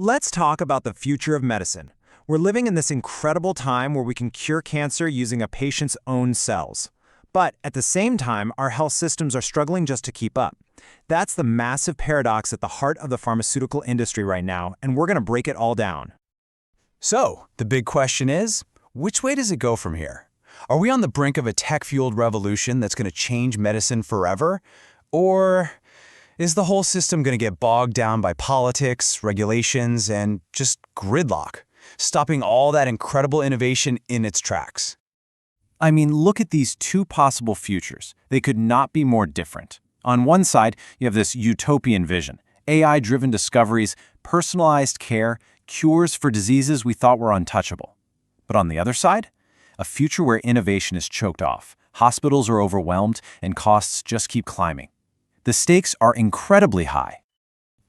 Let's talk about the future of medicine. We're living in this incredible time where we can cure cancer using a patient's own cells. But at the same time, our health systems are struggling just to keep up. That's the massive paradox at the heart of the pharmaceutical industry right now, and we're going to break it all down. So, the big question is, which way does it go from here? Are we on the brink of a tech-fueled revolution that's going to change medicine forever? Or is the whole system going to get bogged down by politics, regulations, and just gridlock, stopping all that incredible innovation in its tracks? I mean, look at these two possible futures. They could not be more different. On one side, you have this utopian vision, AI-driven discoveries, personalized care, cures for diseases we thought were untouchable. But on the other side, a future where innovation is choked off, hospitals are overwhelmed, and costs just keep climbing. The stakes are incredibly high.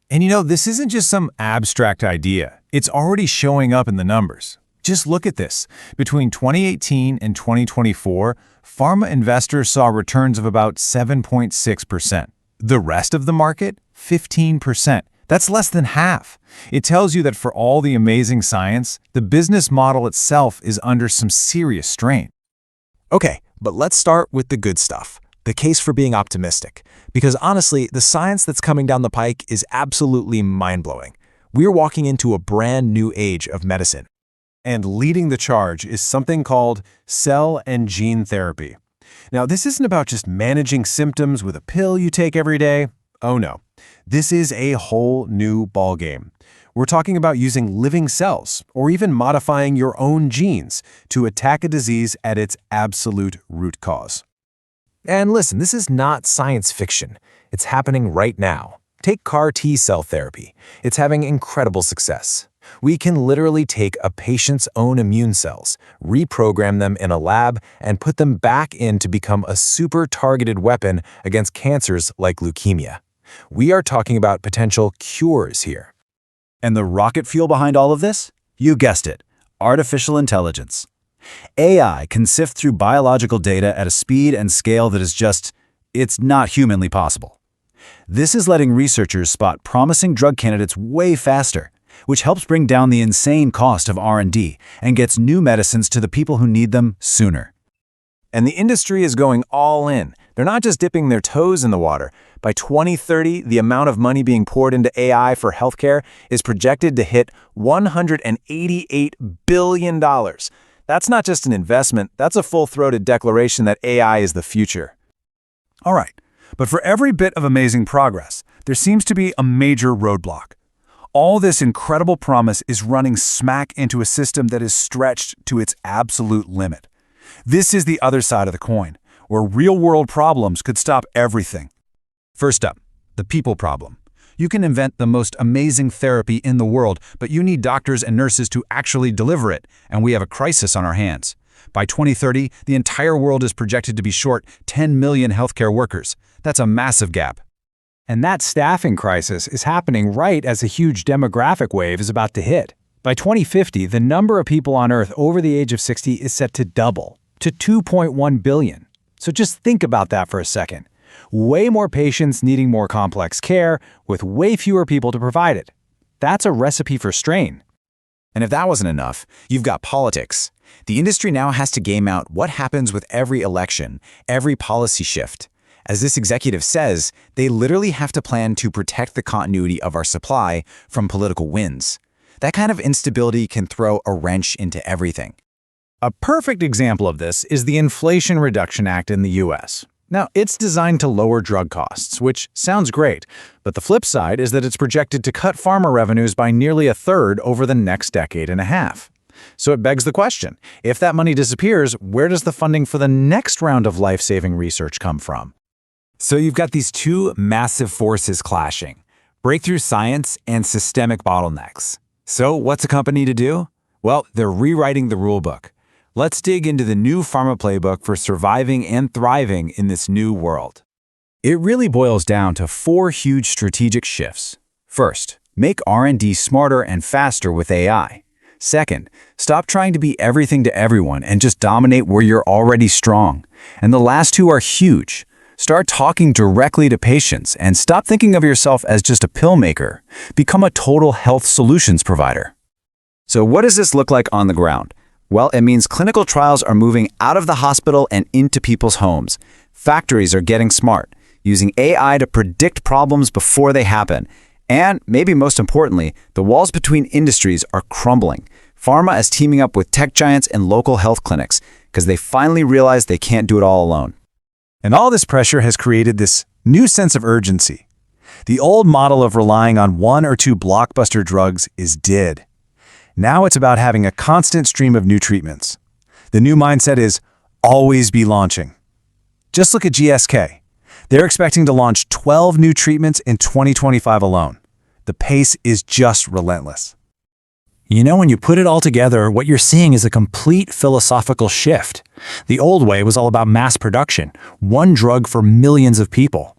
And this isn't just some abstract idea. It's already showing up in the numbers. Just look at this. Between 2018 and 2024, pharma investors saw returns of about 7.6%. The rest of the market, 15%. That's less than half. It tells you that for all the amazing science, the business model itself is under some serious strain. Okay, but let's start with the good stuff, the case for being optimistic. Because honestly, the science that's coming down the pike is absolutely mind-blowing. We're walking into a brand new age of medicine. And leading the charge is something called cell and gene therapy. Now, this isn't about just managing symptoms with a pill you take every day. Oh no, this is a whole new ballgame. We're talking about using living cells, or even modifying your own genes to attack a disease at its absolute root cause. And listen, this is not science fiction. It's happening right now. Take CAR T-cell therapy. It's having incredible success. We can literally take a patient's own immune cells, reprogram them in a lab, and put them back in to become a super targeted weapon against cancers like leukemia. We are talking about potential cures here. And the rocket fuel behind all of this? You guessed it, artificial intelligence. AI can sift through biological data at a speed and scale that is it's not humanly possible. This is letting researchers spot promising drug candidates way faster, which helps bring down the insane cost of R&D and gets new medicines to the people who need them sooner. And the industry is going all in. They're not just dipping their toes in the water. By 2030, the amount of money being poured into AI for healthcare is projected to hit $188 billion. That's not just an investment, that's a full-throated declaration that AI is the future. All right, but for every bit of amazing progress, there seems to be a major roadblock. All this incredible promise is running smack into a system that is stretched to its absolute limit. This is the other side of the coin, where real-world problems could stop everything. First up, the people problem. You can invent the most amazing therapy in the world, but you need doctors and nurses to actually deliver it, and we have a crisis on our hands. By 2030, the entire world is projected to be short 10 million healthcare workers. That's a massive gap. And that staffing crisis is happening right as a huge demographic wave is about to hit. By 2050, the number of people on Earth over the age of 60 is set to double, to 2.1 billion. So just think about that for a second. Way more patients needing more complex care, with way fewer people to provide it. That's a recipe for strain. And if that wasn't enough, you've got politics. The industry now has to game out what happens with every election, every policy shift. As this executive says, they literally have to plan to protect the continuity of our supply from political wins. That kind of instability can throw a wrench into everything. A perfect example of this is the Inflation Reduction Act in the US. Now, it's designed to lower drug costs, which sounds great, but the flip side is that it's projected to cut pharma revenues by nearly a third over the next decade and a half. So it begs the question, if that money disappears, where does the funding for the next round of life-saving research come from? So you've got these two massive forces clashing, breakthrough science and systemic bottlenecks. So what's a company to do? Well, they're rewriting the rulebook. Let's dig into the new pharma playbook for surviving and thriving in this new world. It really boils down to 4 huge strategic shifts. First, make R&D smarter and faster with AI. Second, stop trying to be everything to everyone and just dominate where you're already strong. And the last two are huge. Start talking directly to patients and stop thinking of yourself as just a pill maker. Become a total health solutions provider. So what does this look like on the ground? Well, it means clinical trials are moving out of the hospital and into people's homes. Factories are getting smart, using AI to predict problems before they happen. And maybe most importantly, the walls between industries are crumbling. Pharma is teaming up with tech giants and local health clinics because they finally realize they can't do it all alone. And all this pressure has created this new sense of urgency. The old model of relying on one or two blockbuster drugs is dead. Now it's about having a constant stream of new treatments. The new mindset is always be launching. Just look at GSK. They're expecting to launch 12 new treatments in 2025 alone. The pace is just relentless. You know, when you put it all together, what you're seeing is a complete philosophical shift. The old way was all about mass production, one drug for millions of people.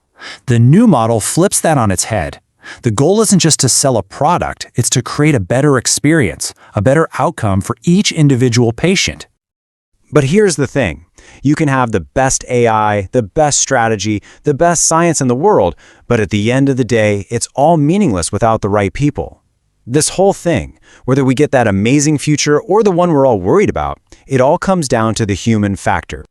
The new model flips that on its head. The goal isn't just to sell a product, it's to create a better experience, a better outcome for each individual patient. But here's the thing. You can have the best AI, the best strategy, the best science in the world, but at the end of the day, it's all meaningless without the right people. This whole thing, whether we get that amazing future or the one we're all worried about, it all comes down to the human factor.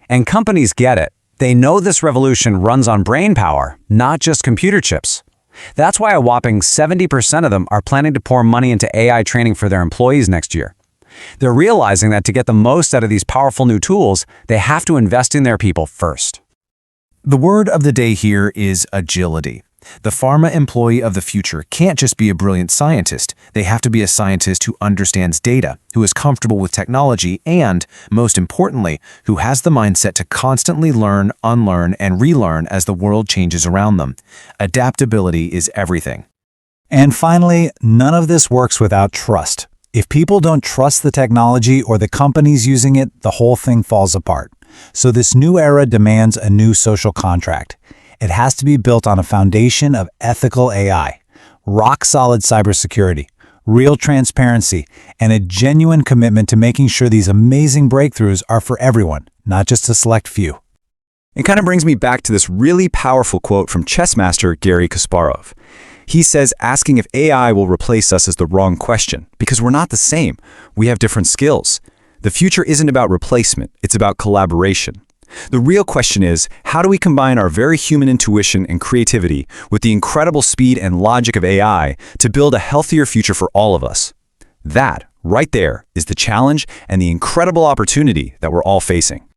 And companies get it. They know this revolution runs on brain power, not just computer chips. That's why a whopping 70% of them are planning to pour money into AI training for their employees next year. They're realizing that to get the most out of these powerful new tools, they have to invest in their people first. The word of the day here is agility. The pharma employee of the future can't just be a brilliant scientist. They have to be a scientist who understands data, who is comfortable with technology, and, most importantly, who has the mindset to constantly learn, unlearn, and relearn as the world changes around them. Adaptability is everything. And finally, none of this works without trust. If people don't trust the technology or the companies using it, the whole thing falls apart. So this new era demands a new social contract. It has to be built on a foundation of ethical AI, rock-solid cybersecurity, real transparency, and a genuine commitment to making sure these amazing breakthroughs are for everyone, not just a select few. It kind of brings me back to this really powerful quote from chess master Garry Kasparov. He says asking if AI will replace us is the wrong question, because we're not the same. We have different skills. The future isn't about replacement, it's about collaboration. The real question is, how do we combine our very human intuition and creativity with the incredible speed and logic of AI to build a healthier future for all of us? That, right there, is the challenge and the incredible opportunity that we're all facing.